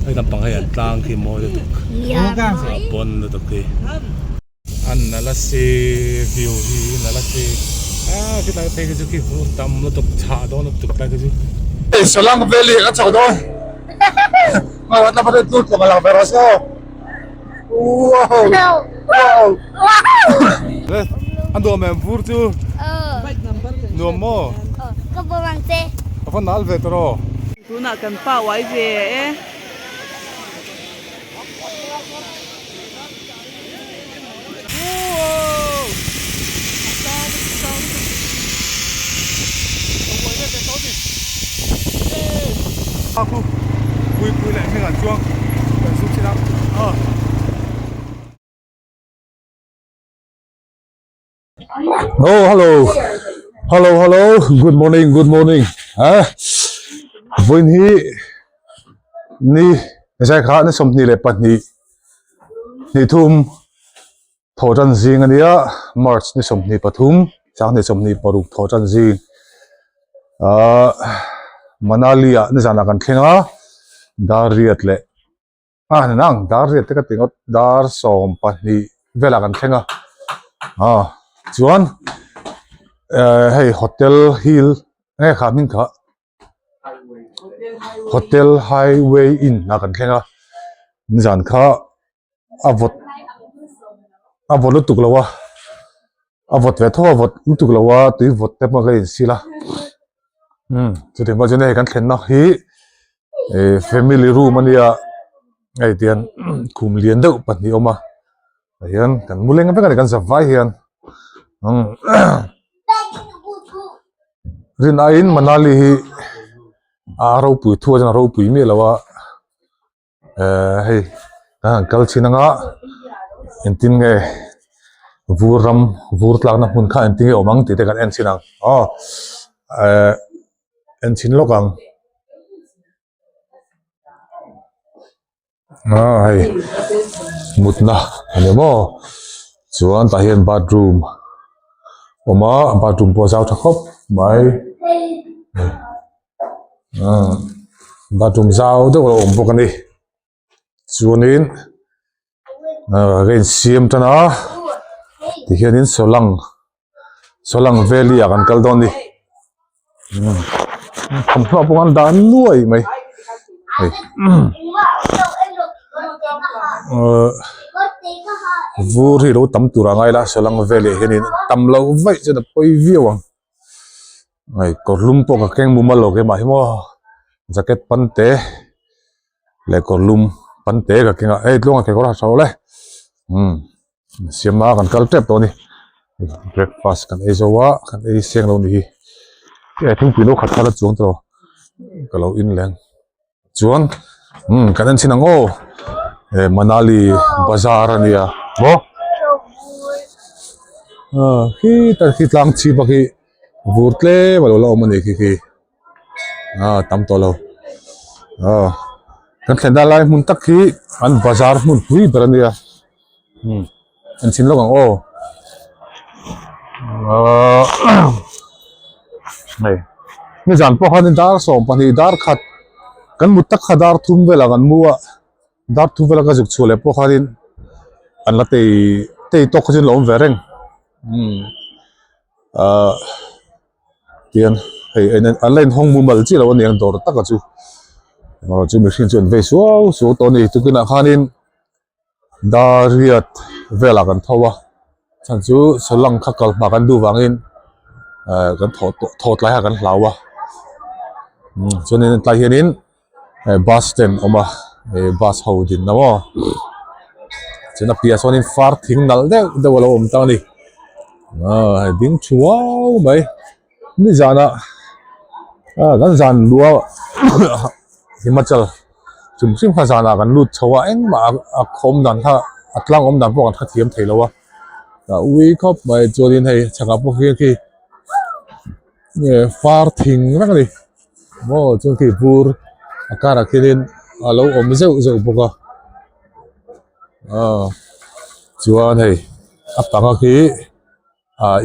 hay làm bằng hay ăn tang khi mua được bồn được cái ăn là xe view hi là xe cái này thấy cái gì cái tâm nó tục chả đó nó tục lại cái gì Solang Valley kan sao doon mawat na pa rin tuto ka lang pero so wow anh đồ mềm vur chứ nuam mo có bao bằng xe phần nào về rồi tu na kan pa wai về aku kui lại mấy ngàn chuông để xuống trên đó oh hello good morning vui ni sai khá nó xong ni lệ bát ni thum thổ chân riêng anh ấy March ni xong ni pathum sáng ni xong ni paru thổ chân riêng Manali ni sana kan khenga dar riat le nang dar riat te ka tingot dar som pahni vela kan khenga chuan hey hotel hill nge kha min kha hotel highway in na kan khenga nizan kha avot lutuk lawa avot ve tho avot lutuk lawa tui vot te ma ga sila cho thì bây giờ này kan khen nó hi family room ania ai tian kum lian deuh pahnih oma hian kan muleng veka kan zavai hian rin ain Manali hi ro pui thua jana ro pui mi lawa hei kan kal chinanga entin nge vur tlak na hun kha entin nge omang ti te kan en chinang en chin lokang hay mutna anh mo chuan ta hian bathroom oma bathroom po zau thakop mai bathroom zau de om bok ani chuanin ren siam tana ti hianin Solang Valley akan kal don ni không có bọn đàn nuôi mày vui thì đâu tắm tủ ra ngay là Solang Valley hiện nay tắm lâu vậy cho nó quay view mày có lum po cả keng mumalo cái mà himo jacket pante lại có lum pante cả keng ấy lúc mà cái có là sao đấy xiêm ma còn cal trep đó đi breakfast kan ezowa kan e seng lo ni I think pino khat khala chuang to kalau in leng chuan kanan sinang Manali bazar ania bo khi tlang chi ba khi vurtle balo lo mani khi tam to lo kan thenda lai mun tak khi an bazar mun pui berania an sin lo gang này như dàn po khan dar som pani dar khat kan mutak khadar thum vela kan mua dar thu vela ka juk chule po khan an la te to khojin lom vereng tian hey an len hong mu mal chi lo niang dor tak chu chu mi sin chun ve so to ni tu kina khanin dariat vela kan thowa chan chu solang khakal ma kan du wangin kan thot lai ha kan hlawa cho nên tại hiện in bus stand oma bus hold din na mo cho nên pia so nên far thing nal de wala tang ni ding chuao mai ni jana kan jan lua Himachal chum sim kha jana kan lut chawa eng ma khom dan kha atlang om dan po kan kha thiam theilowa we khop mai cho nên hay changa po khi far thing nak ni mo chung ki bur akara kilin alo om zeu boka chuan hei apanga ki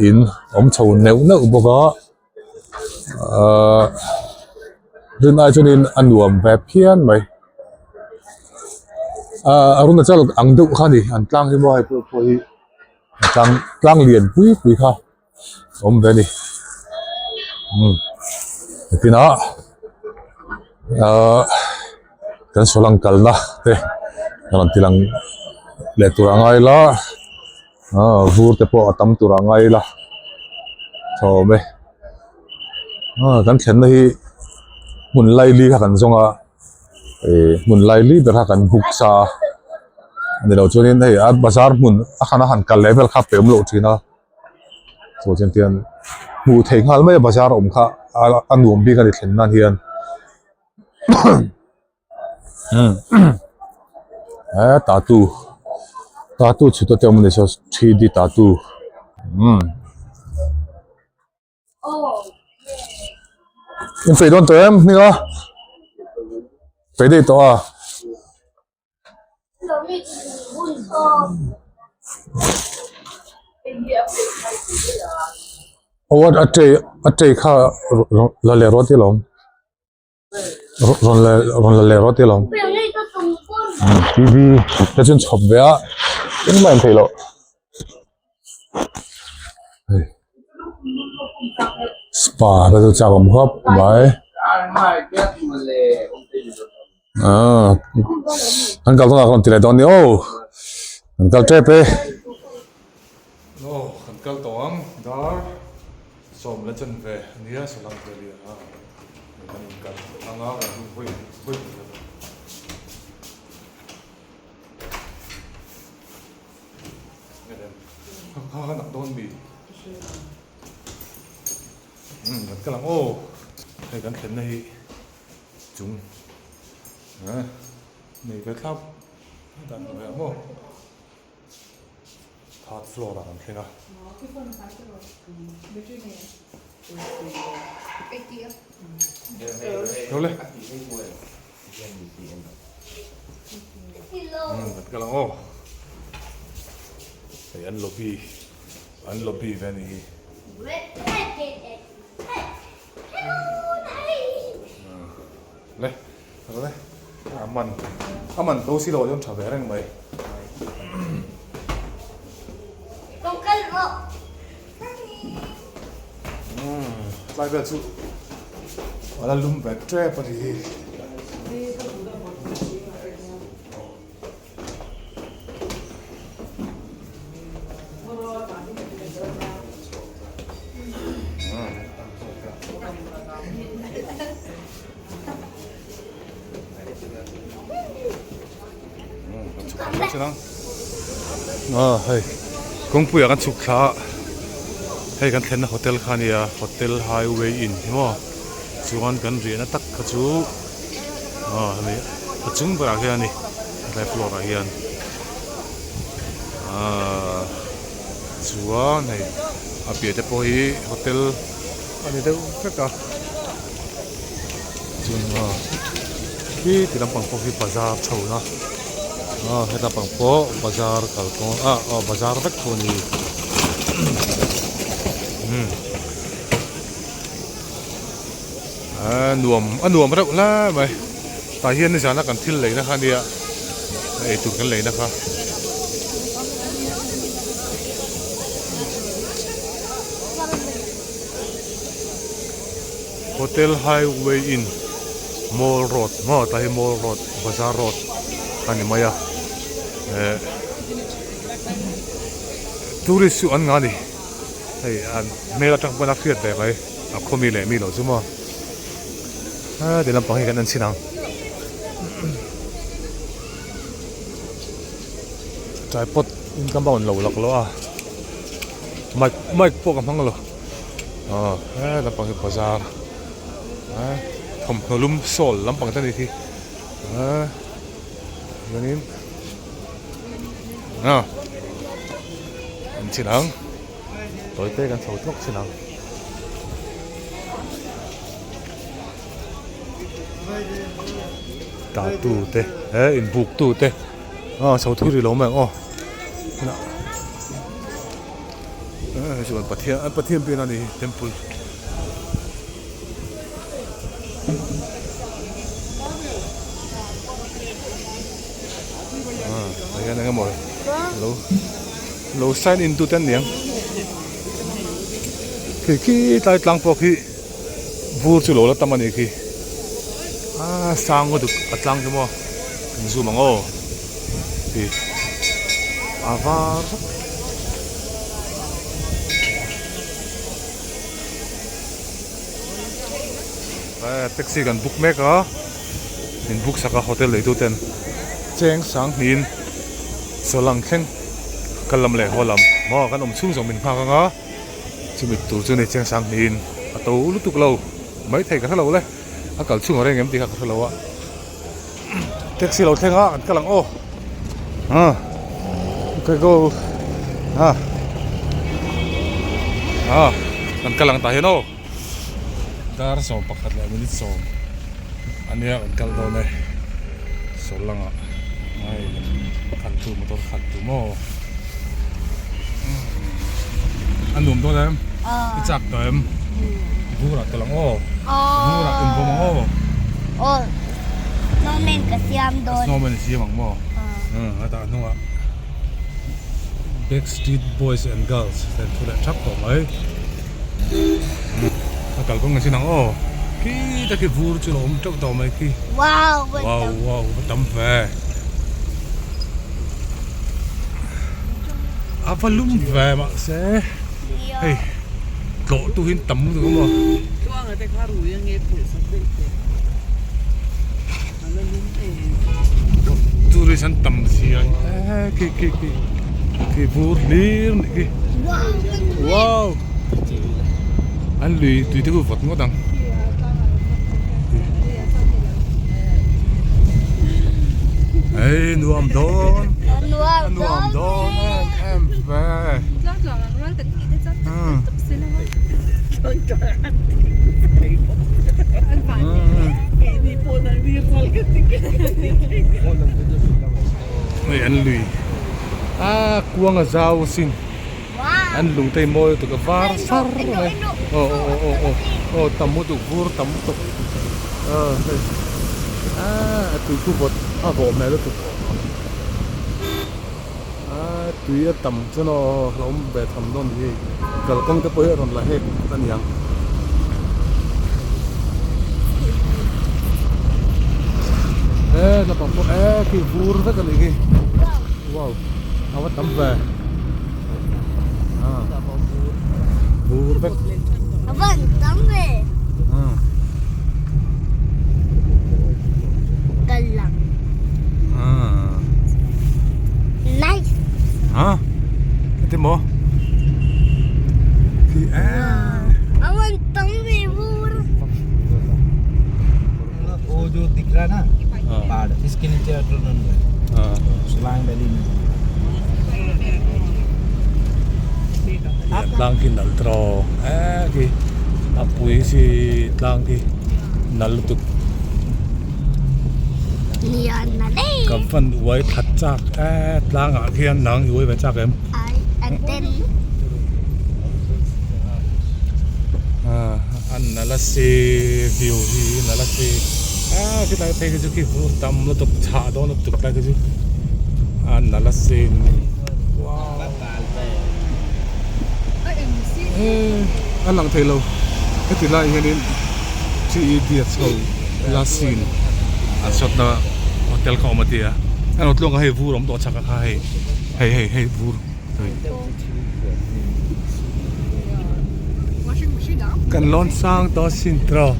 in om chho neu boka rin ai chunin anuam ve phian mai arun chal ang du khani an tlang hi mo hai po hi tlang lian pui kha om ve ni tina kan solang kalna te kan tilang le turangai la vur te po atam turangai la so me kan thlen na hi mun lai li kha kan zonga mun lai li ber kan buk sa ani lo chunin hei a bazar mun a khana han kal level kha pem lo thina so chen tian mu thei ngal mai bazar om kha anuam bi kan thlen nan hian tatu chuta te mun so 3D tatu in fei don to em ni ga fei dei to a what a tei kha la le ro ti long ron la le ro ti long TV ta chen chop ve a in mai thei lo spa ra cho cha bom hop bai anh kal tong kon ti le don ni anh kal tre pe anh kal tong dar som la chen ve nia Solang Valley kan kal anga kan hui nak don bi kan kalang hay kan thlen nei chung nei ve thap dan ve mo third floor la kan thlenga đâu lên cái là phải ăn lobby về này đây aman đâu xí lô trong trả về đây mày lại về chú là lùm về tre vào đi hay công phu kan chuk kha hay kan thlen hotel khania hotel highway in mo chuan kan rian tak kha chu ni achung bara hian ni lai floor a hian chuan hei a pia te po hi hotel ani deuh veka chun hi tilampang po hi bazar chhona heta pang po bazar kalkon bazar vek thoni nuam rau la mai ta hian ni sana kan thil leina kha nia ei tu kan leina kha hotel highway in mall road mo ta hi mall road bazar road ani maya tourist su an ngani hey an mela tak bana fiat be kai a khomi le mi lo zuma de lam pang hi kan an sinang tripod in kam baun lo lak lo mic po kam hang lo lam pang hi bazar thom lum sol lam pang ta ni thi Yanin, anh xin ăn, tối têกันsầu thuốc xin ăn, tao tu tê, in buộc tu tê, sầu thu thì lố mà, chúng bắt thiên bên này temple. ayan nga mo low sign into ten niang ki tai tlang po ki vur chu lo la tamani ki sang ko duk atlang mo zu mango ki avar taxi kan book mek in book saka hotel le tu ten cheng sang hin solang khen kalam le holam mo kan chung jong min pha nga chumi tur chu ne cheng sang hin ato lu tuk lo mai thei ka lo le akal chung ore ngem ti ka lo wa taxi lo thenga an kalang o cái go an kalang ta hian o dar som pakhat la minute som ania an kal do ne solanga ai khan tu motor khan tu mo anum do dem chak dem bura talang o bura in bo mo o no men ka siam do no men siam ang mo ata no Backstreet Boys and Girls then to that chap ko mai akal ko ngasi nang o ki ta ki vur chu lom tok to mai ki wow tam ve avalum ve ma se hey ko tu hin tam tu mo chuang ở đây khá rủi nghe phụ sắp đến nó lúng tu ri san tam si ki vur lir ki wow anh lì tùy theo vật ngó đằng nuam đón em về này anh lì cuang ở rau xin anh lùng tay môi tụi cái var sar này tầm một tụi vur tầm một tụi tụi khu vực gồm này đó tụi tụi tầm cho nó lom về thầm non gì cả công tới bây giờ là hết tân nhang nó còn có cái vur rất là gì wow nó tầm về vur vek vâng tắm về cần lắm nice cái mỏ thì vâng tắm về vur वो जो दिख रहा है ना पहाड़ इसके नीचे सोलांग वैली में lang ki nal tro ki apui si lang ki nal tuk lian na đây kam fan uai that chak lang a khian nang uai ba chak em and then an nala se view hi nala se ki ta te ki hu tam lo tuk cha do no tuk ta ki an nala se wow anh lặng thấy lâu cái thứ này nên chị Việt sau last scene anh shot na hotel ko matia anh ot long hay vu rom to chaka hay vu kan lon sang to sin tro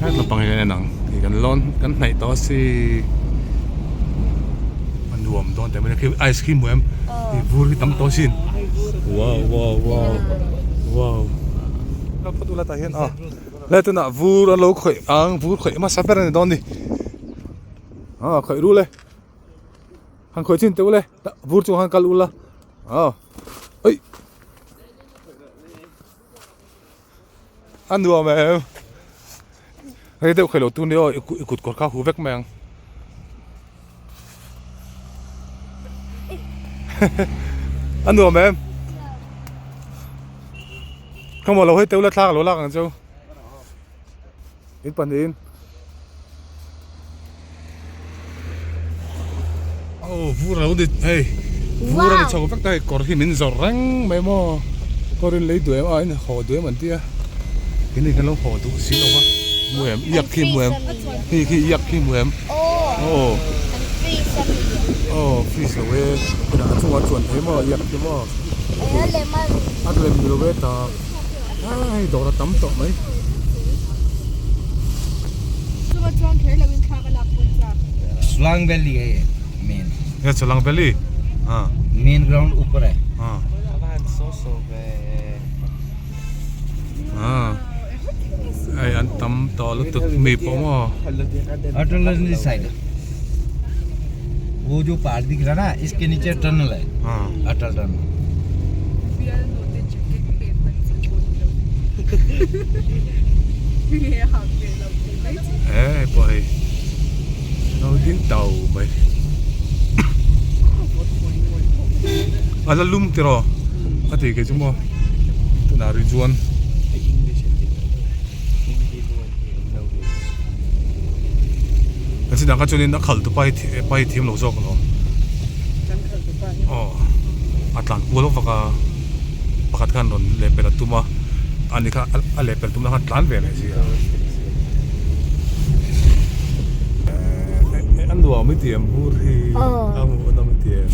cái là bằng cái này nặngกันร้อนกันไหนต่อสิมันรวมตอนแต่ไม่ได้คือไอศครีมเหมือนที่วูร์ที่ทำต่อสินว้าวเราพูดอะไรต่างกันแล้วตัวน่ะวูร์เราเคยวูร์เคยมาสับเป็นในตอนนี้เคยรู้เลยหันเคยชินตัวเลยวูร์จูหันกัลอุละเฮ้ยอันดูไหมเฮ้ยเดี๋ยวเคยหลุดตัวนี้อีกุดกดข้าวหูเวกแมงอันนู้นแม่ không mà lâu hết tiêu lát thang lỗ lạc ăn châu ít phần in vu ra đi hey vu ra đi chào các tay có khi mình giỏi răng mấy mò có đến lấy đuổi mà anh họ đuổi mình tia cái này cái lông họ tụ xí đâu á mùi em yết khi mùi em khi yết khi mùi em fish là về đã chung chuẩn thế mà yết thế mà ăn lên nhiều về ta ai đó là tắm tọt mấy Solang Valley है main. ये Solang Valley हाँ Main ground ऊपर है. हाँ ai ăn tắm to lúc thực mì bông mà अटल साइड. वो जो पहाड़ दिख रहा है ना इसके नीचे टनल है. हाँ अटल tunnel. boy nó tiếng tàu mày à là lum tiro à thì cái chúng mo tụi nào rijuan cái gì đang cái chỗ này nó khẩn tụi bay thêm lỗ gió nó Atlant pulau pakat kan ron level tuma ani ka level tuma kan tlan vele si ando ami tiam bur hi amu ami tiam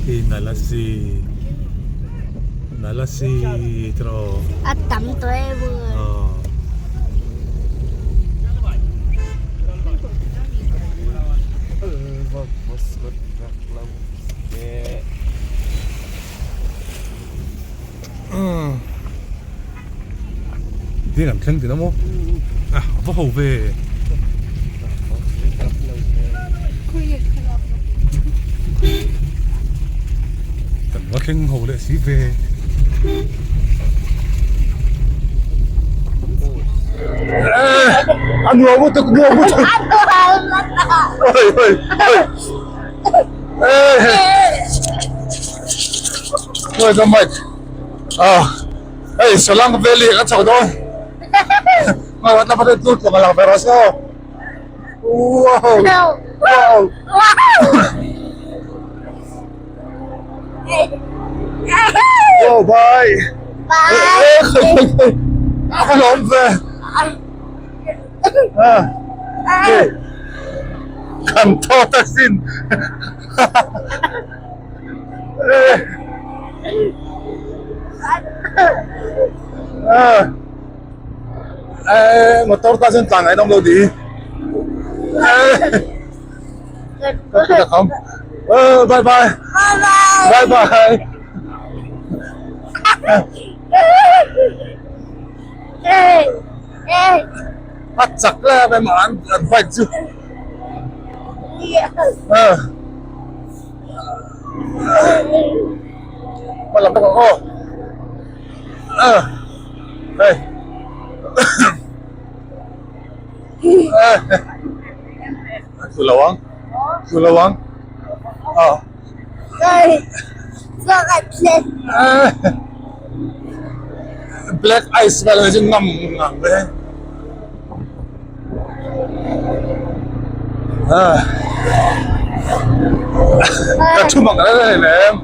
ki nalasi tro tắm tối vừa đi làm chân thì nó mua à có hậu về cần có chân hậu để xí về ăn nuam một chút ơi ơi cái mày hey Solang Valley kan sao đó mà nó bắt đầu tụt vào lòng về sao wow wow oh bye cái lộn về cầm to ta xin motor ta xin tặng ai đông đâu đi được không bye bye bye bye bắt chặt là về mà ăn phải chứ mà làm sao không đây Sulawang đây sao lại lên black ice vào là ngầm ngầm đấy cái chung bằng cái này này em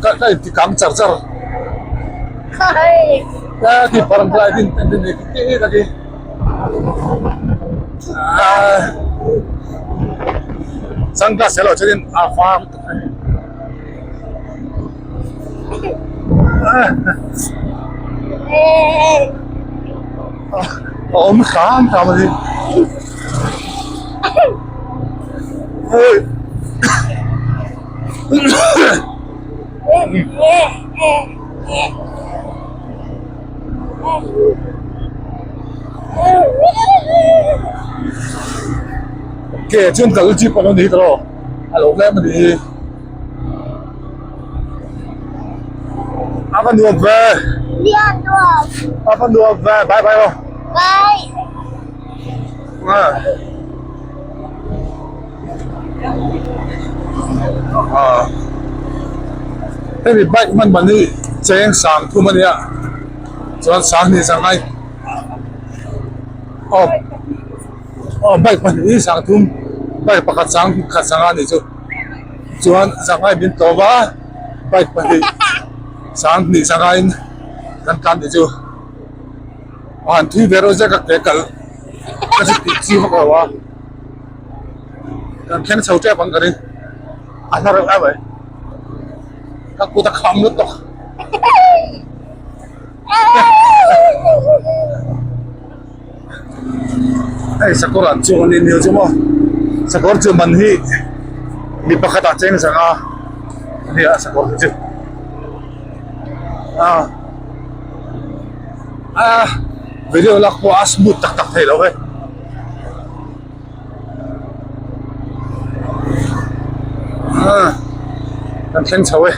cái thì cắm chặt chặt cái thì parang lại din cái lagi sangka selo jadi apa om khám sao đi kể chuyện cả chip của nó đi rồi alo em đi apa nuam về apa nuam về bye bye không thế thì bike mình đi chén sang thu mà nè chuan sang ni sang ai bay pan ni sang thum bay pakhat sang khat sang ani chu chuan sang ai bin to ba bay pan ni sang ni sang ai kan ni chu an thi vero ja ka ke kal ka chi ho wa kan khen chau che bang garin ana ra ai các cô ta khăm nước to ai sakor an chu ni ni chu mo sakor chu man hi mi pakhata cheng sanga ni a sakor chu video lak po asmut tak tak thei lo he kan khen chau he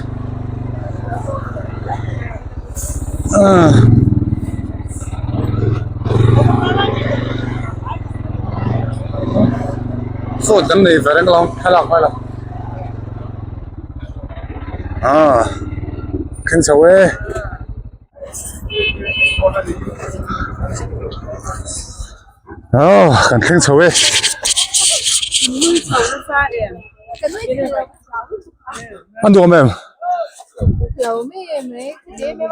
phốt tấm này phải đánh long hay là khen chào ấy cần khen chào ấy ăn được không em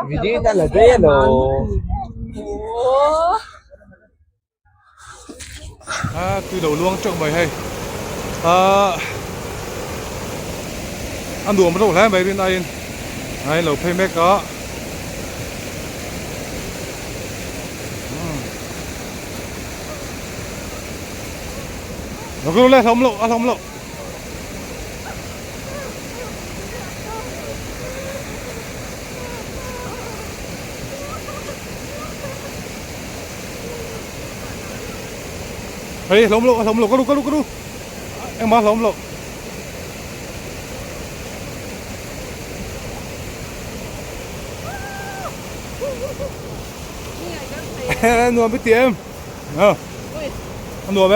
Vidita la velo. Từ đầu luông trộm mày hay ăn đùa một đầu lẽ mày bên đây này lẩu phay mét có nó cứ lên không lộ ăn không lộ hey lom lộ có đu em má lom lộ nuam biết tiền ăn nuam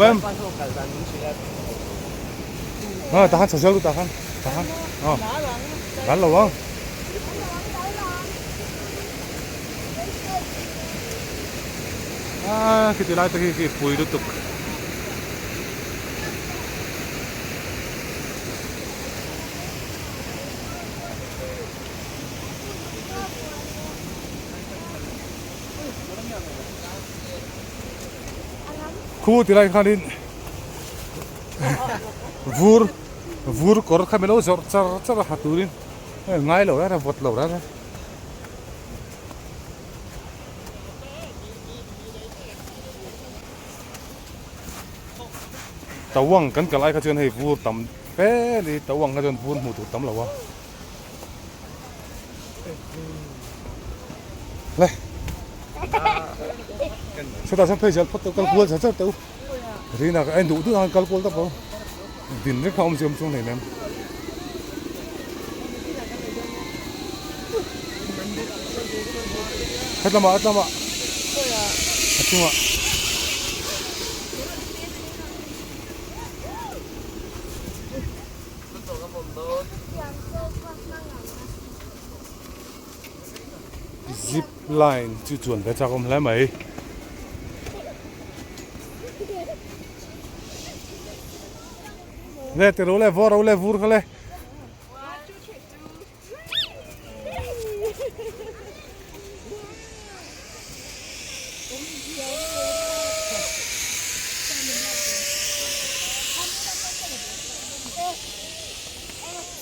em tahan sel lu tahan kan lo bang kita lai tu ki pui du tuk khu thì lại khanin vur kor khamelo zor char haturin ngai lo ra vot lo ra tawang kan kalai ka chen hei vur tam pe ni tawang ka chen vur mu tu tam lawa le sao ta sang phê photo kal kual sa sa tu rina ka en du tu kal kual ta po din re khom sim chung nei nem atlama achuma Zipline chu chuan ve chakom hle mai le te ro le vur khale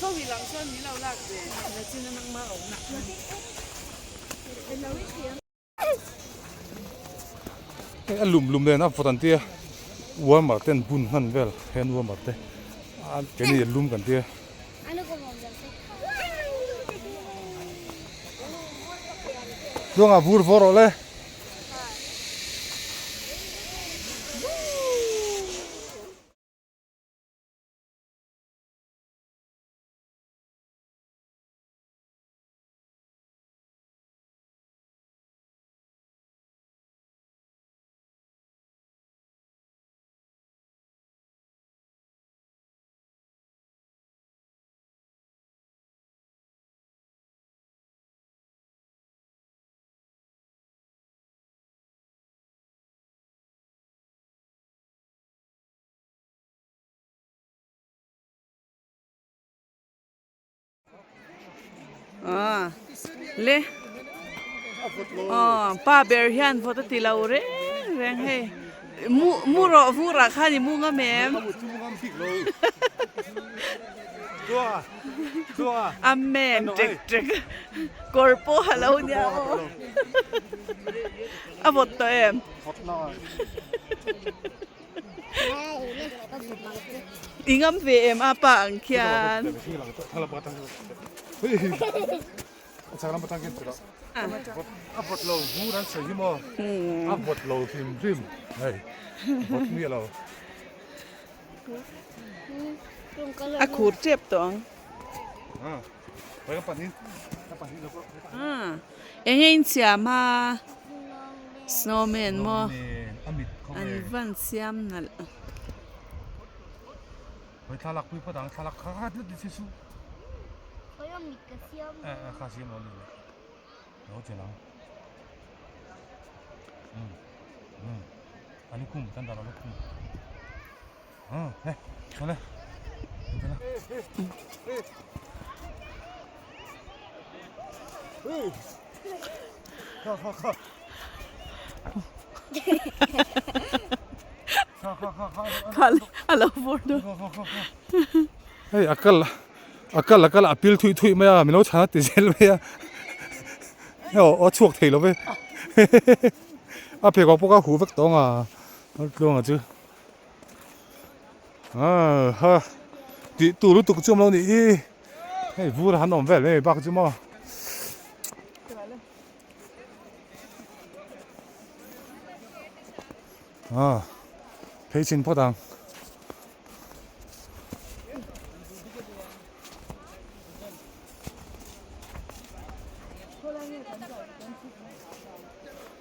Không vì lắm sơn ní lâu lạc để là chưa năng ma ổng nặng lum le na fotan tia wa mar ten bun han vel hen wa mar te cái này lum kan tia Luang vur voro le le pa ber hian photo ti lo re reng he mu ra kha ni mu nga mem amen tek korpo halo nya abot to em ingam ve em apa ang khian Sekarang petang kita. Abot lo, bukan sih mo. Abot lo rim. Hei, abot ni lo. Akur cep tong. Baik apa ni? Yang ini siapa? Snowman mo. Amit. Anvan siam nal. Baik talak pun petang talak kahat di situ. Kasih mau ni. Lalu jalan. Ani kum, tanda lalu kum. Mana? Mana? Halo bordo. Hei, akal apil thui maya mino chana tizel maya. Yo, chuộc thầy lo ve. Aphe ko poka hu vek tonga. Long chứ. Ha. Ti tu lu tu chum lo ni. Hei, vu ra han om vel nei bak chu mo. Phei chin po dang.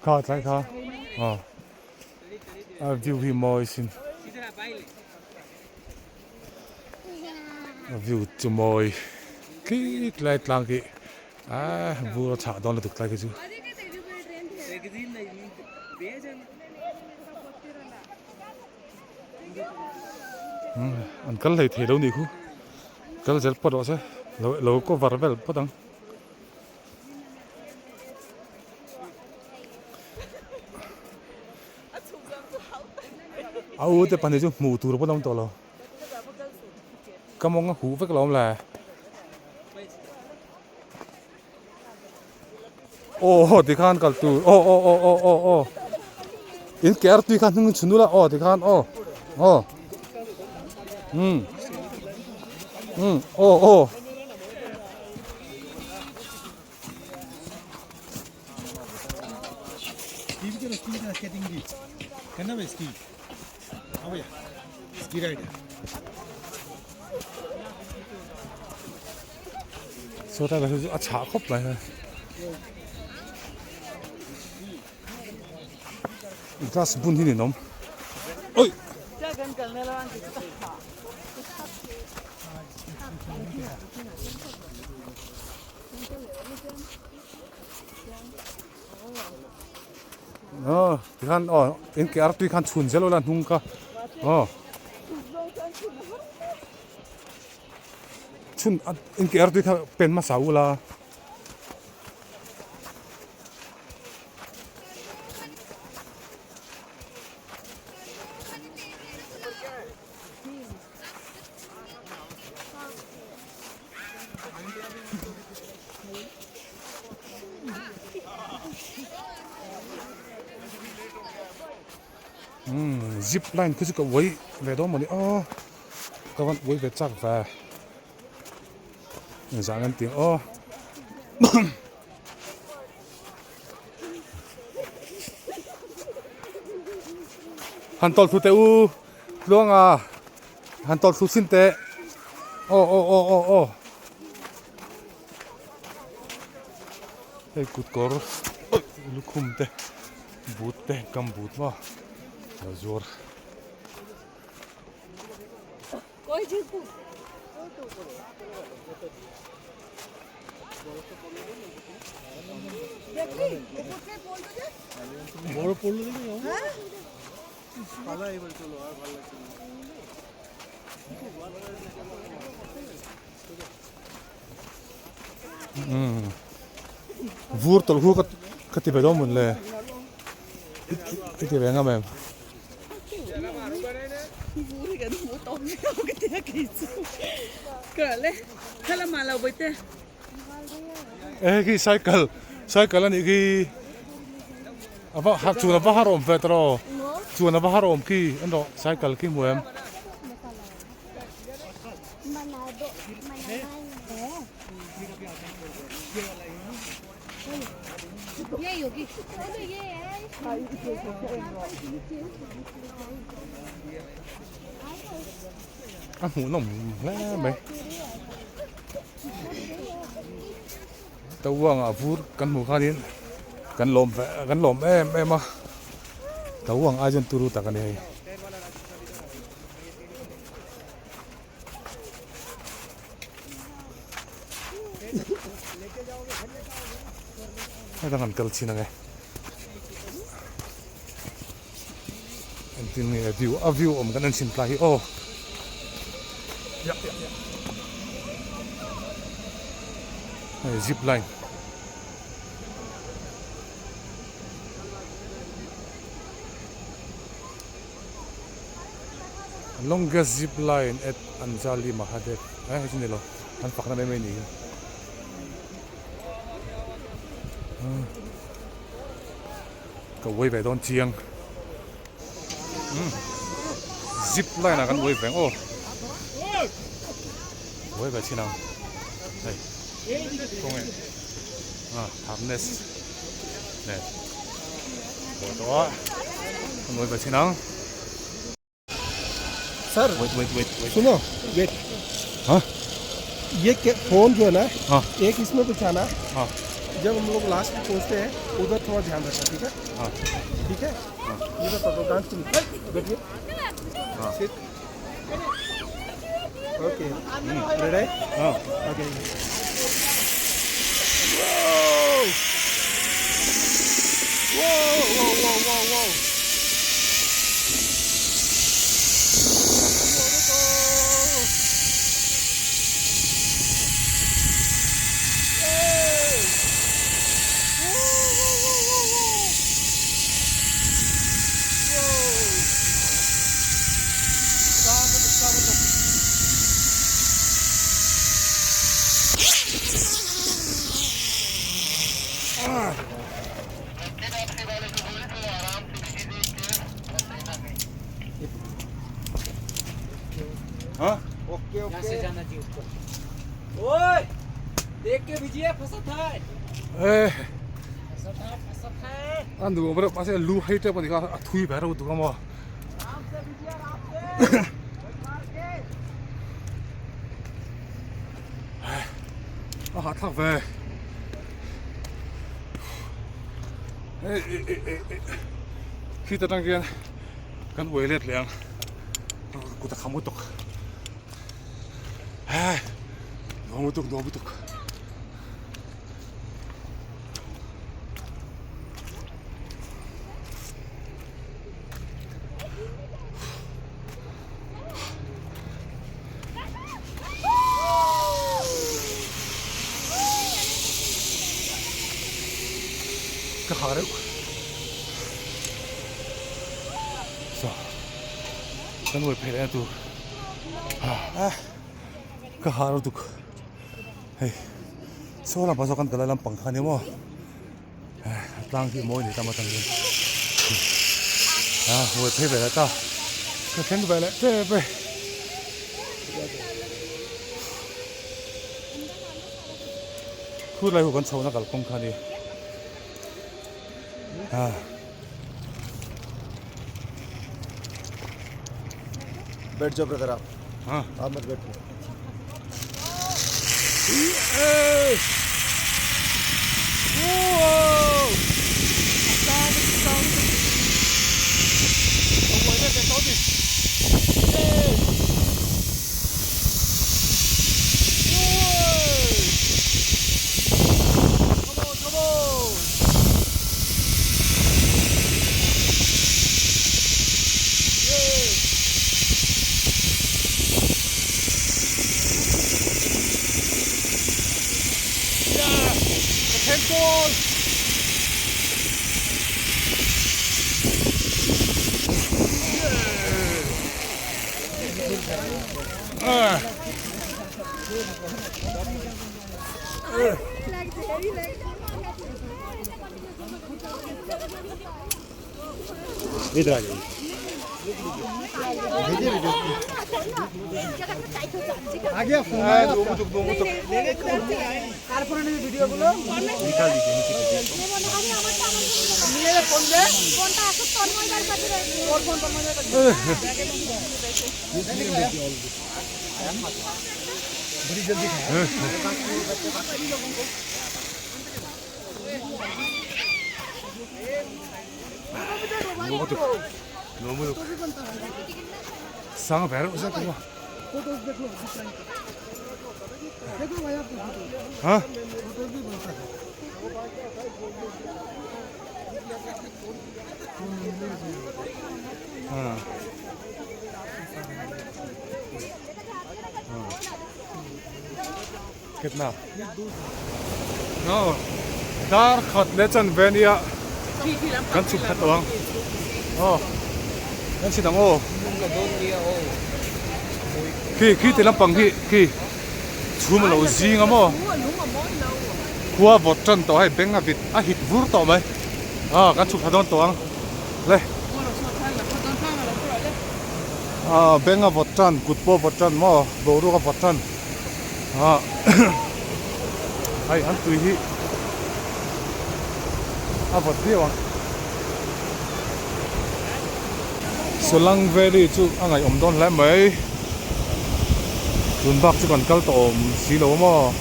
Khá trái khá. View hi mồi xin. View chu mồi. Kí lại lang kí. Vừa chả đón được lại cái chứ. Anh cắt lại thế đâu nhỉ khu. Cắt lại bắt đầu sẽ. Lâu có vặt vel bắt đầu. Te pan chứ mù tù bắt đầu to lo. Cái mong hú với cái lom là. Thì khan cả tù. In care tùy khan hưng chunu là. Thì khan. Ski rider. So ta là chả khóc lại thôi. Ta spoon hi nom. Ôi. Thì khan in cái art tuy khan chun zelo lan hung ka. Chun in cái art tuy khan pen ma sau la. Ziplining cứ cái quay về đó mà đi các bạn quay về chắc về dạng ăn tiếng han tol thu te u luang han tol thu sin te hey good kor lukum te but te kam but ma Azor. বড় পড়লো দেখি পালা এবার চলো আর ভালো লাগছে না vur tol hu ka ti be do mun le cái gì vậy ngâm em vui cái mũ tôm cái tia kỳ chú cỡ lên thế là mà lâu với tê ê cái cycle là những cái hạt chuột nó bao hàm về tao chuột nó bao hàm cái anh đó cycle cái mùa em ăn hủ nồng lẽ mày tao uống à vút căn mù khai đến căn lồm em à tao uống ai dân turu ta cái này hay đang ăn cơm chín này em tin nghe view om kan sin plai oh ya zipline longest zipline at Anjali Mahadev sini lo an fakna mai ni ka wei bai don chiang zipline akan wei veng oh wei bai chinang đây công nghệ harness này bộ đó wei bai chinang sir wait सुनो वेट हाँ ये फोन जो है ना हाँ एक इसमें बिछाना हाँ जब हम लोग लास्ट में पहुंचते हैं उधर थोड़ा ध्यान रखना ठीक है हाँ ठीक है इधर पकड़ो डांस तुम बैठिए हाँ सिट ओके रेडी हाँ ओके वो हाँ ओके यहाँ से जाना जी ऊपर ओए देख के विजय फंसा था ए फंसा था anh đừng có bắt xe lú hay thế mà thì có thui bé đâu tụi con mà आराम से विजय आराम से à thằng về khi ta đang kia căn quầy liệt liền cô ta không muốn tục nó muốn tục cái khó đấy sao cái người phải lên tụ cái khó đâu tụ hey số là bao giờ con cái làm bằng khăn nhá mà lang thì môi này ta mà thằng gì người phải về lại ta cái thằng về lại thế về khu này của con sâu nó cả công khai đi बैठ जाओ ब्रदर आप हाँ आप मत बैठो 아기야 너무 좋 너무 좋 তারপরে ভিডিওগুলো নিকাল দিতে নিয়ে ফোন দে ফোনটা আসলে তন্ময়দার কাছে ওর ফোন তন্ময়দার কাছে বড়ি জলদি খা 너무 좋다. 상어 배를 오자 그거. फोटोज देख लो देखो भाई आपको हाँ? फोटोज भी बनता है हाँ. कितना? No. Daar gaat net een venia. Kan zoek het lang. Oh. Kan zit dan oh. Khi thì làm bằng khi chú mà lâu gì ngắm oh. Qua vọt chân tàu hay bén vịt hít vút tàu mấy. Kan zoek het dan tàu. Lê. Bén vọt chân, cụt po vọt chân mà đồ đồ vọt chân. Ai ăn tùy hi. Vọt đi à. Solang Valley chú anh ấy đón lại mấy. Tuần bắc chú còn cao tổ xí lỗ mà.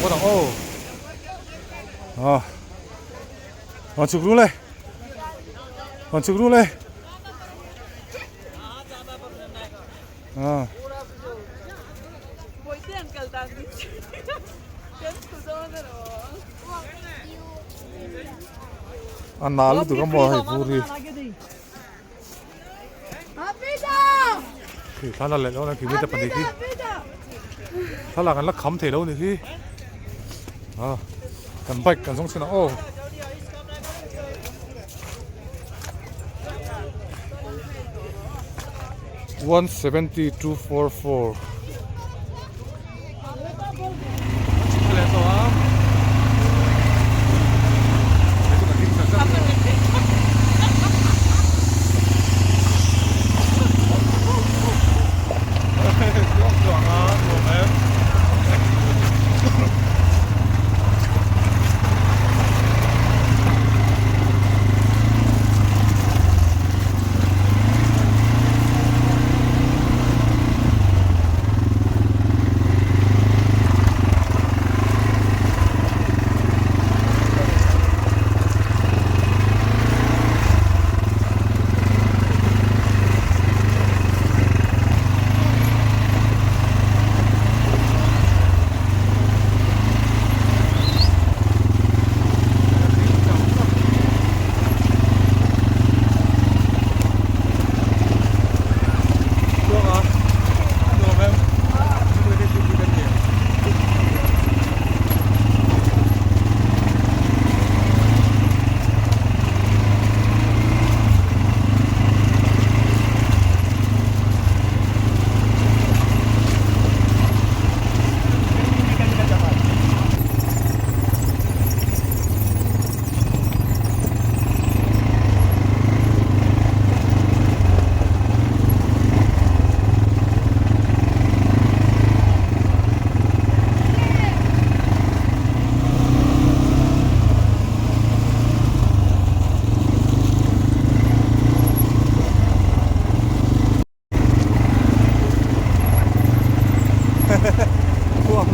Có thằng ô. Còn chụp luôn lên. Còn chụp luôn lên. Ăn ná lúc tụi con bò hay vui đi. Thì thằng là lại đó là kiểu bây giờ phần này khi. Thằng là cái lắc khắm thể đâu này khi. Cần bạch cần xong xin nó ô. $170,244.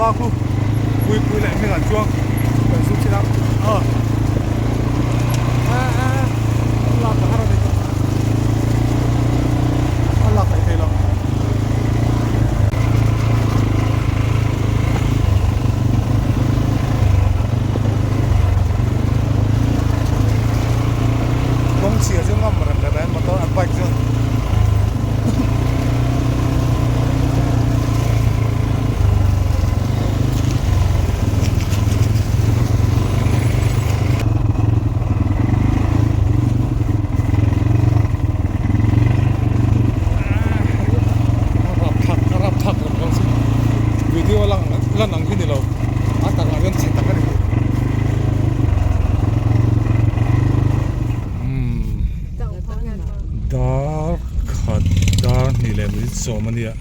Aku kui lại mới là chuông để xuống trên đó làm cả hai này làm phải thế lắm so mania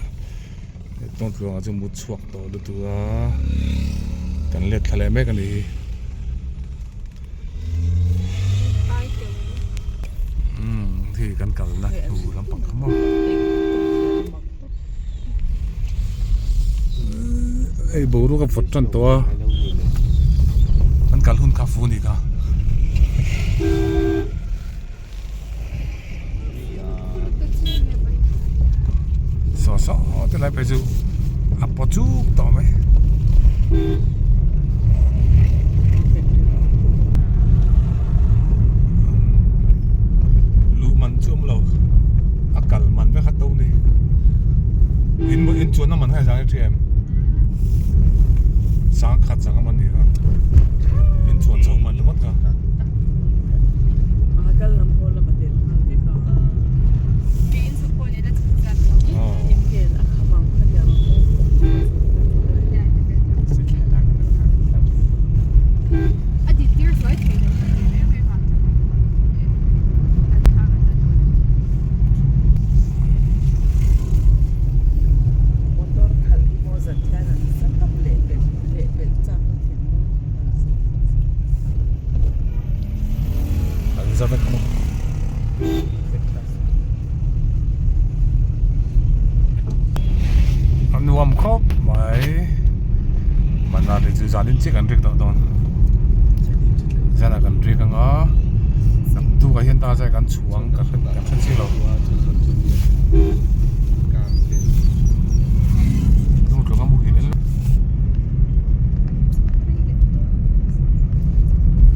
tong tuang chu mu chuak to lu tua kan let thale me kan ni thì kan kal na tu lampang khamo ei boru ka fotran to kan kal hun ka fu ni ka so te lai pe chu apo chu to me lu man chum lo akal man ve khat to ni in chuan na man hai sang em sang khat sang man ni ka in chuan chau man mat ka akal lam ko la matel ha ke ka kein su ko ne da tsat in ke akhamang khadyam Adit dear so I trade motor khali mo zat kana san tam le cham an za ve khamo an nuam khop mai Manali chu zanin chik an rik do don zana kan rik anga tu ka hian ta sai kan chuang ka khan chi lo tu tu ngam hi el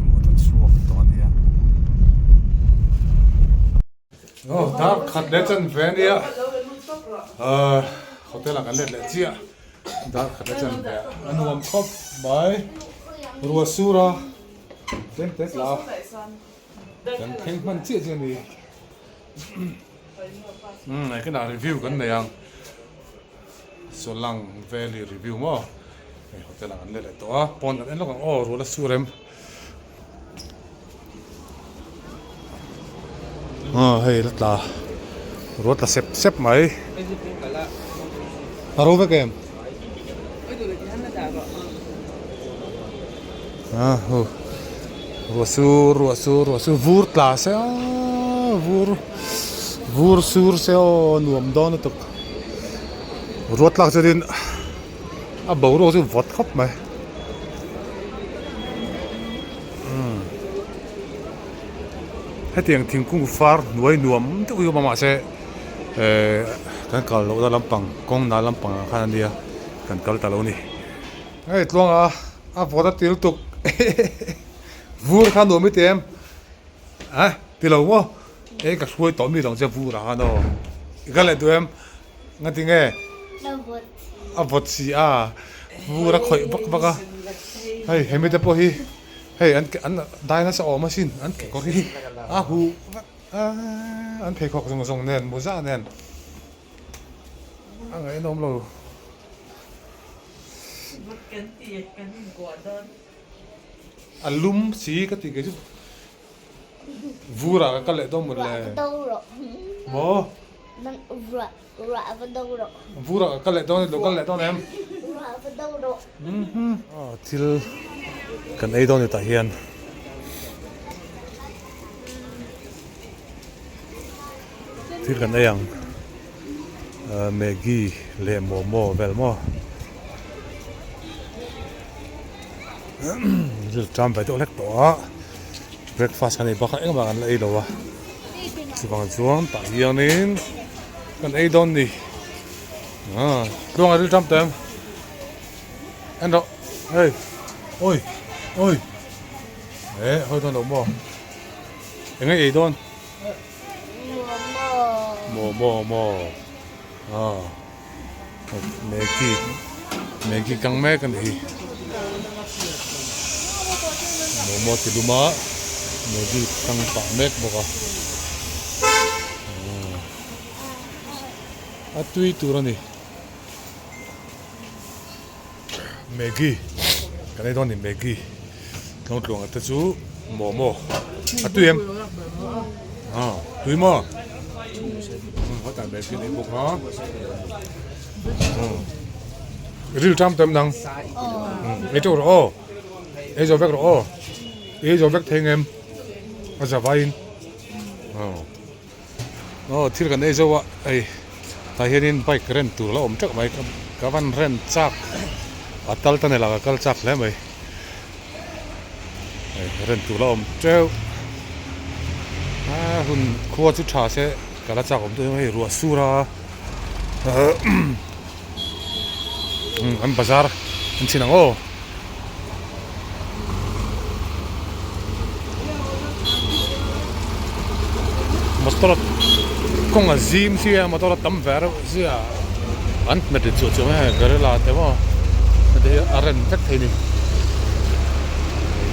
mo ta chuak to ania oh dar khat le chan ve nia hotel kan le chia dar khat le chan ve anuam khop bai ruwa sura ten tes la kan theng man chi chi ni này cái nào review cái này ang Solang Valley review mo hotel ang le le to pon an lo kang oh rola surem hey la rot la sep mai aro ve kem ho ruwa sur vur tla se vur sur se nuam don tuk ruat lak cho din a bo ro chu vot khop mai hết tiếng thing kung far nuôi nuam tu yu ma se kan kal lo da lampang kong na lampang khan dia kan kal ta lo ni ai tlong a voda til tuk vur khan nuam mi tem ti lo mo ấy các suối tóm mi lòng sẽ vu ra nó cái này tụi em nghe tiếng nghe vật gì vu ra khỏi bắc bắc hay hay mấy đứa hi hay anh đai nó sẽ ôm machine anh cái có hi hu anh phải học dùng nền mua ra nền anh ấy nôm lâu anh lum xí cái gì cái chút vu ra cái lệ đó một lệ bố vu ra cái lệ đó cái lệ đó em til cái ấy đó thì tại hiện til cái này ang Maggie lệ momo vel mo giờ trăm phải chỗ lách đó breakfast kan iba ka mga kan ilaw sibang chuang ta hianin kan ei don ni tlong ari jump them and hey oi hoi don mo engai ei don mo Maggie kang me kan hi mo ti luma Maggie kang pa mek boka atui turani Maggie kanai don ni Maggie kang tlong ata chu mo atui em tui mo hot mẹ cái này bốc hả rượu trăm tầm năng ấy chỗ rồi ấy giờ vét rồi ấy giờ vét thêm em ở giờ vain thì cái này giờ ấy ta hiện in bike rent tour là chắc mày cái van rent chắc ở tal ta này là cái chắc lấy mày rent tour là treo hun khua chút trà sẽ cái là chắc tôi mày rùa sura ăn bazar ăn xin ăn ô mà tôi con là zim xí mà tôi tắm vẻ xí ăn mệt được chỗ này cái là thế mà để ăn tất thế này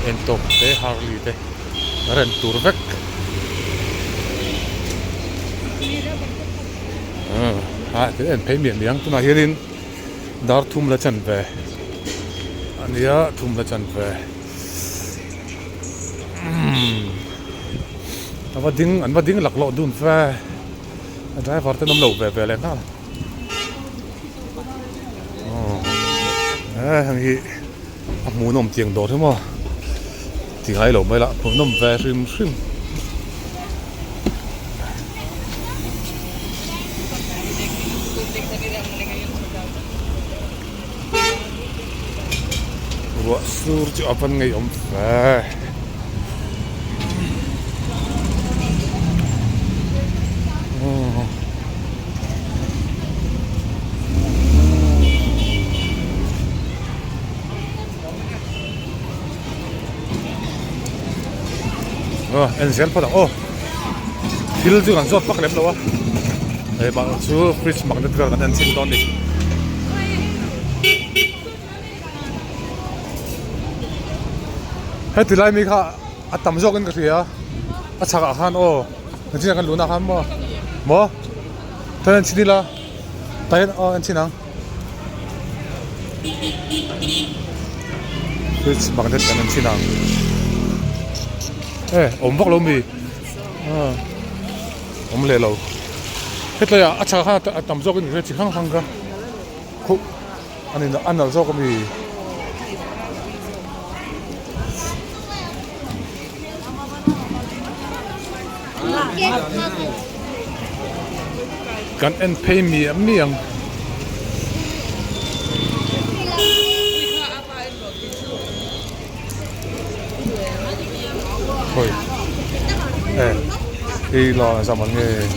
em tốt để Harley thế ăn tour vek thế em thấy miệng tôi nói hiện dar thum la chan về anh ấy thum la chan về anh va ding lạc lộ đun về driver tên nông lẩu về lên đó hàng gì muốn nông tiền đồ thế mà thì hai lẩu mới lạ muốn nông về sim Wah, sur apa ngay om về anh xem phát động feel chứ còn rót bắt lem đâu á đây bạn chú fridge mặc được cái anh xin đón đi hết từ lại mình ha tầm dốc cái gì á chắc là han cái gì cái lúa nào han mà thế anh xin đi là tay anh xin ăn fridge mặc được anh xin ăn bóc lông mì lề lầu hết rồi à chắc ha tầm dốc cái gì chỉ khăng khăng cơ khúc anh ấy ăn ở dốc cái mì kan en pay mi miang thôi đi lo sao mà nghe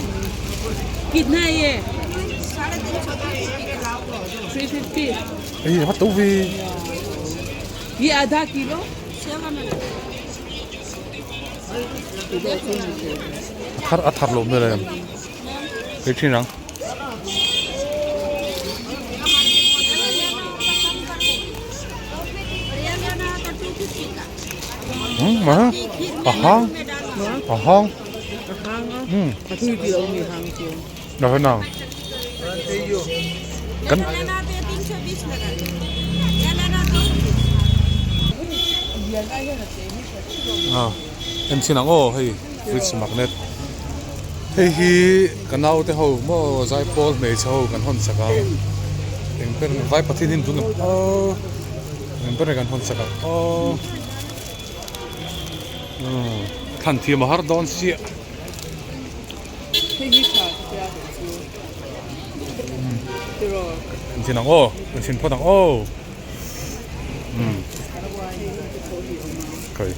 कितना है ये 350 ấy bắt tú vi ये आधा kilo thar lộn đây này cái gì nào mà hong Pati di ông đi hàng chưa đâu nào cắn em xin ăn hay fridge magnet hay hi cái nào thế hậu mà giải Paul mấy châu cái hòn sạc em bên vai bắt tin đúng không em bên cái hòn sạc thành thì mà har don xia Thế như sao thì được rồi em xin ăn em xin phát ăn khui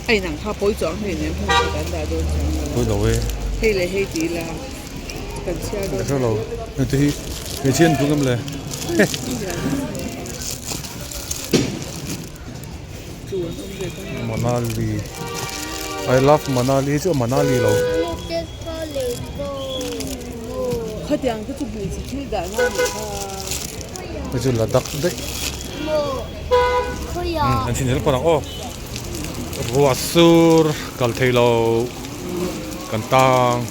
ai nàng ha bối chọn thì nên không có đánh đại đôi bối đầu ấy hay là hay chỉ là cần xe đôi sao lâu thì người chiên cũng em lên Manali I love Manali chứ Manali lâu khách hàng cái chụp hình chỉ đại ngon bây giờ là đặc đấy anh xin nhớ qua nào rùa sur cal thầy lâu cần tang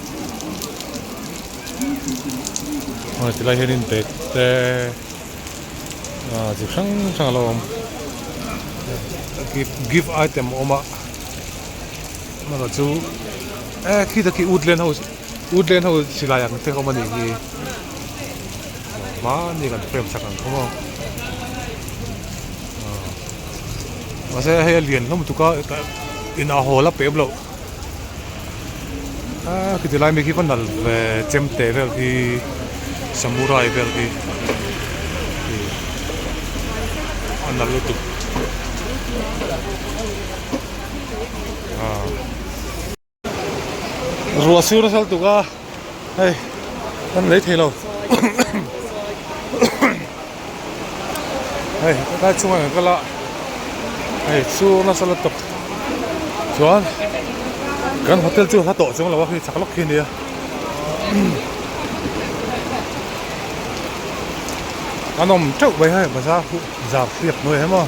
thì lại hiện bệt tê chỉ sang lâu give item mà là chú khi ta khi út lên hầu út lên thôi chỉ làอย่างเท่ามันอีกทีมานี่กันเฟรมสักกันเขาบอกมาใช้ให้เรียนเขามันทุกก็อินอาโหแล้วเป๊ะเลยคือที่ไรไม่คิดว่านั่นเจมเตะเวลที่ซามูไรเวลที่อันนั้นรู้ตุกรัวซิวร์สัลตุกเฮ้ยนั่นเลยเทเราเฮ้ยได้ช่วงก็ละเฮ้ยสู้น่าสลัดตกชวนกันโฮเทลจู่ถ้าโตช่วงเราว่าคือสักล็อกคืนเดียวอันนั้นเจ้าไปให้ภาษาจับเรียบหน่อยให้มั้ง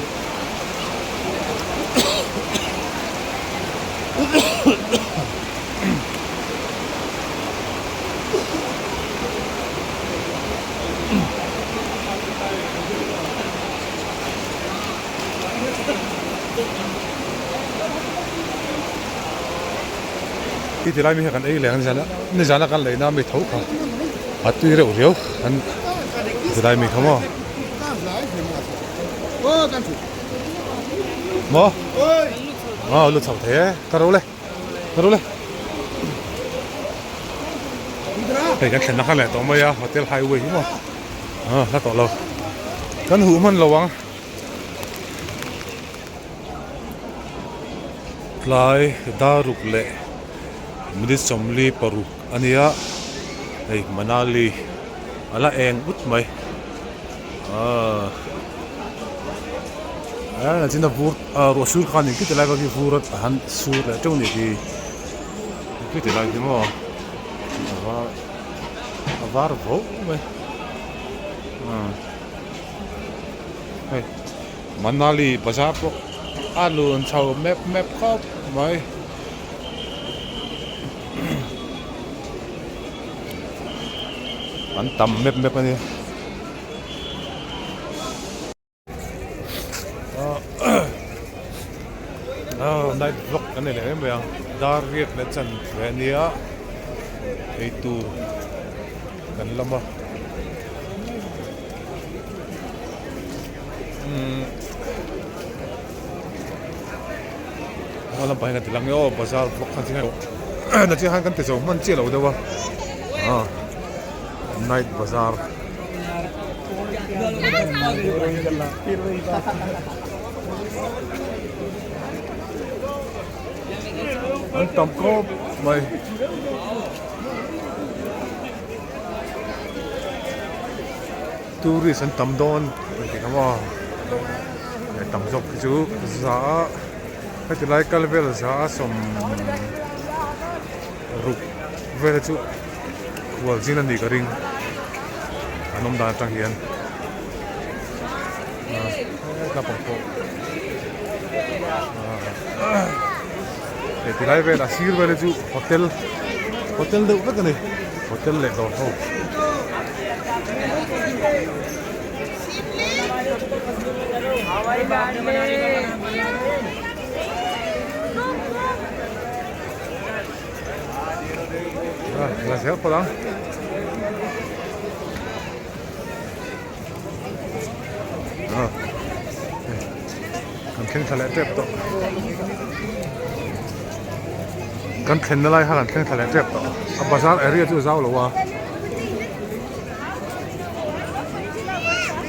ที่ไรมีกันไอ้เหลืองจันละนี่จันละกันเลยน้ำไม่ถูกครับอัดตีเร็วเร็วอันที่ไรมีเขามั้งมั้งลุดเสาเทกระโดดเลยเฮ้ยกันเข็นนักกันแหละต่อมาโฮเทลไฮเวย์มั้งถ้าต่อเรากันหูมันระวังลายดารุกเละมิดิสมลีปรุกอันนี้ไอ้มานาลีอะไรเองอุดไหมนั่นจินดาบูร์รัวสูร์ขันนี่คิดอะไรบ้างที่บูร์หันสูร์เลยเจ้านี่คิดอะไรที่มั้งวาร์โว้ไหมเฮ้ยมานาลีภาษาพวกอาลูนชาวแมปเข้าไหมมันต่ำเม็บอันนี้ได้บล็อกกันเลยไหมยังดาร์เรียกเนจันเวเนียไอตูกันละมั้งเราไปกันที่หลังเนี่ยภาษาบล็อกกันที่ไหนนั่นที่หันกันที่สองมันเจี๊ยบเราเดี๋ยวNight Bazaar. Antam ko may tourist antam doon. Pwede ka mo. May tamsok ju sa at like kalvel sa som ruk vel ju wal jinan ni ka ring anom da tang hian ka pong po ti lai vel a sir vel ju hotel de uk ni hotel le do ho Gracias por kan khen thale tep to kan khen na lai ha kan khen thale tep to a bazar area chu zau lo wa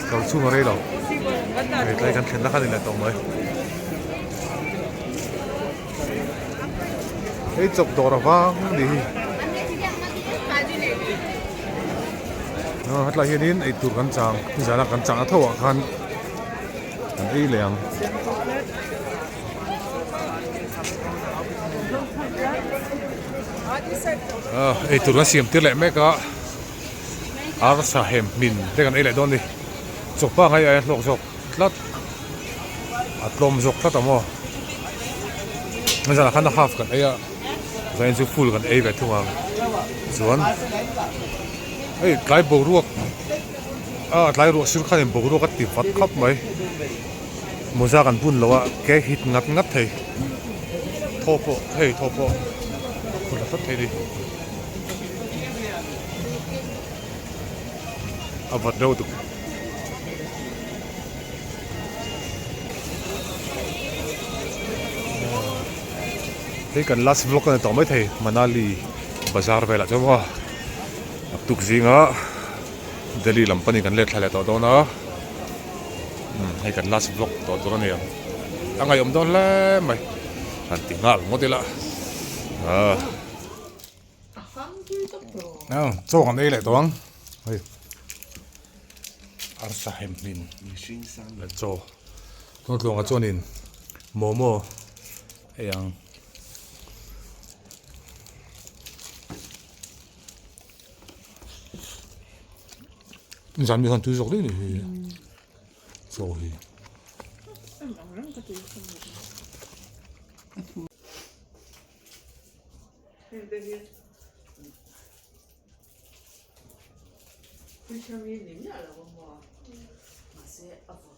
kal chu ma re lo ai tai kan khen na khan ni to mai ei chok dor awang ni hát lại hiện đến ấy tụt cắn chàng giờ là cắn chàng thâu khăn cắn ấy lèng ấy tụt cắn xiêm tiết lệ mấy cái ar sa hem min thế cắn ấy lại đón đi chụp ba ngay ấy lộc chụp lát lom chụp lát tao bây giờ là khăn half cắn ấy giờ anh chụp full cắn ấy về thua chuẩnไอ้ไล่บุกรวกไล่รัวสุดขั้นบุกรวกก็ติดฟัดครับไหมมุซ่ากันปุ่นแล้วว่าแกหิดงัดเฮ้ยโทโปคนละทัดเฮ้ยดิ vật đâu tụi thế cần last vlog này tỏ mấy thầy Manali bazaar về lại cho mà tục gì ngã Delhi làm pani cần lết lại tỏ đó nó hay cần last vlog tỏ đó này anh ngày hôm đó là mày anh tiếng ngà ngót đi lại nào cho con đây lại toang hey arsa hmun lại cho con tuang cho nên momo yang dàn miếng thứ dọc đấy này rồi Vitamin 里面了，我妈，那些啊。